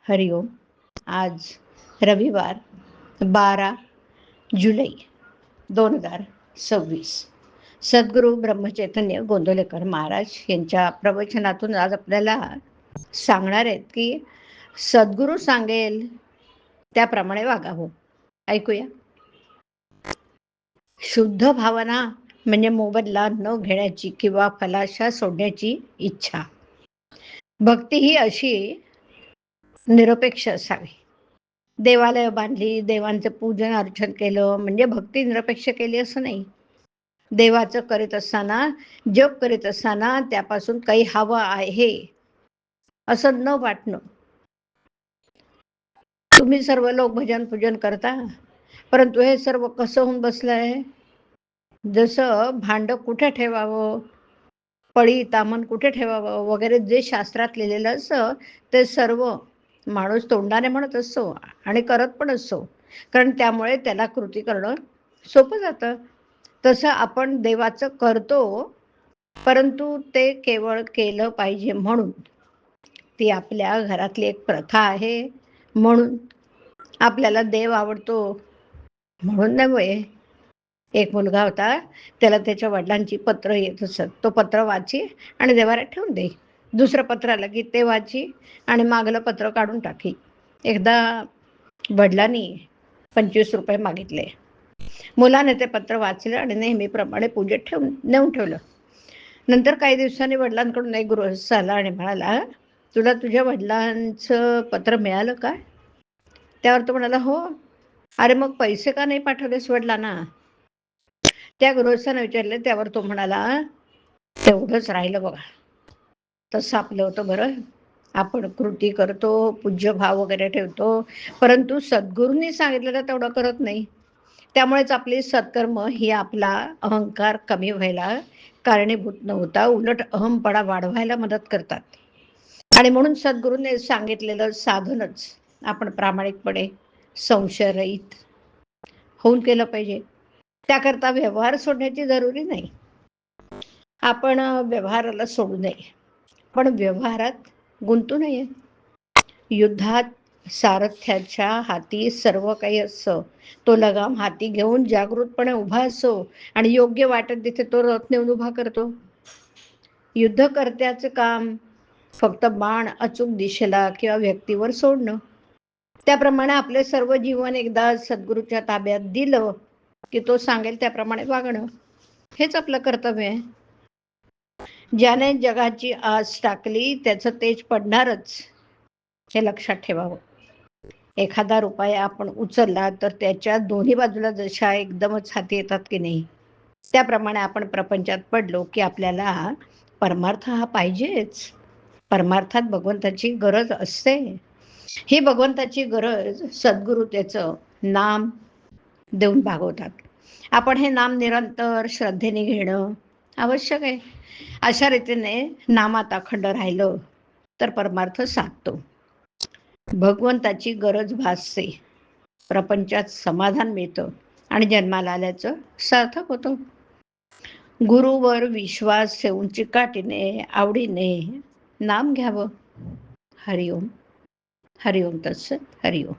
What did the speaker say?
हरिओम. आज रविवार 12 जुलै 2026. सद्गुरू ब्रह्मचैतन्य गोंदवलेकर महाराज यांच्या प्रवचनातून आज आपल्याला सांगणार आहेत की सद्गुरू सांगेल त्याप्रमाणे वागावं. ऐकूया. शुद्ध भावना म्हणजे मोबदला न घेण्याची किंवा फलाशा सोडण्याची इच्छा. भक्ती ही अशी निरपेक्ष असावी. देवालय बांधली, देवांचं पूजन अर्चन केलं म्हणजे भक्ती निरपेक्ष केली असं नाही. देवाचं करीत असताना, जप करीत असताना त्यापासून काही हवं आहे असं न वाटणं. तुम्ही सर्व लोक भजन पूजन करता, परंतु हे सर्व कसं होऊन बसलंय? जसं भांड कुठे ठेवावं, पळी तामण कुठे ठेवावं वगैरे जे शास्त्रात लिहिलेलं असतं ते सर्व माणूस तोंडाने म्हणत असतो आणि करत पण असतो, कारण त्यामुळे त्याला कृती करणं सोपं जातं. तसं आपण देवाचं करतो, परंतु ते केवळ केलं पाहिजे म्हणून. ती आपल्या घरातली एक प्रथा आहे म्हणून. आपल्याला देव आवडतो म्हणून नव्हे. एक मुलगा होता, त्याला त्याच्या वडिलांची पत्र येत असत. तो पत्र वाची आणि देवाऱ्यात ठेवून दे. दुसरं पत्र आलं की ते वाची आणि मागलं पत्र काढून टाकी. एकदा वडिलांनी 25 रुपये मागितले. मुलाने ते पत्र वाचलं आणि नेहमीप्रमाणे पूजेत नेऊन ठेवलं. नंतर काही दिवसांनी वडिलांकडून एक गृहस्थ आला आणि म्हणाला, तुला तुझ्या वडिलांचं पत्र मिळालं का? त्यावर तो म्हणाला, हो. अरे मग पैसे का नाही पाठवलेस वडिलांना? त्या गृहस्थाने विचारले. त्यावर तो म्हणाला, तेवढंच राहिलं बघा. तसं आपलं होतं बरं. आपण कृती करतो, पूज्य भाव वगैरे ठेवतो, परंतु सद्गुरूंनी सांगितलेलं तेवढं करत नाही. त्यामुळेच आपली सत्कर्म ही आपला अहंकार कमी व्हायला कारणीभूत न होता उलट अहमपणा वाढवायला मदत करतात. आणि म्हणून सद्गुरूंनी सांगितलेलं साधनच आपण प्रामाणिकपणे संशयरहित होऊन केलं पाहिजे. त्याकरता व्यवहार सोडण्याची जरुरी नाही. आपण व्यवहाराला सोडू नये, पण व्यवहारात गुंतू नये. युद्धात सारथ्याच्या हाती सर्व काही असतं. तो लगाम हाती घेऊन जागृतपणे उभा असतो आणि योग्य वाटत तिथे तो रथ नेऊन उभा करतो. युद्धकर्त्याचं काम फक्त बाण अचूक दिशेला किंवा व्यक्तीवर सोडणं. त्याप्रमाणे आपले सर्व जीवन एकदा सद्गुरूच्या ताब्यात दिलं की तो सांगेल त्याप्रमाणे वागणं हेच आपलं कर्तव्य आहे. ज्याने जगाची आस टाकली त्याचं तेज पडणारच, हे लक्षात ठेवावं. एखादा रुपया आपण उचलला तर त्याच्या दोन्ही बाजूला जशा एकदमच हाती येतात की नाही, त्याप्रमाणे आपण प्रपंचात पडलो की आपल्याला परमार्थ हा पाहिजेच. परमार्थात भगवंताची गरज असते. ही भगवंताची गरज सद्गुरू त्याचं नाम देऊन भागवतात. आपण हे नाम निरंतर श्रद्धेने घेणं आवश्यक आहे. अशा रीतीने नामात अखंड राहिलं तर परमार्थ साधतो. भगवंताची गरज भासते, प्रपंचात समाधान मिळतं आणि जन्माला आल्याचं सार्थक होतं. गुरुवर विश्वास ठेवून चिकाटीने आवडीने नाम घ्यावं. हरिओम. हरिओम तत्सत. हरिओम.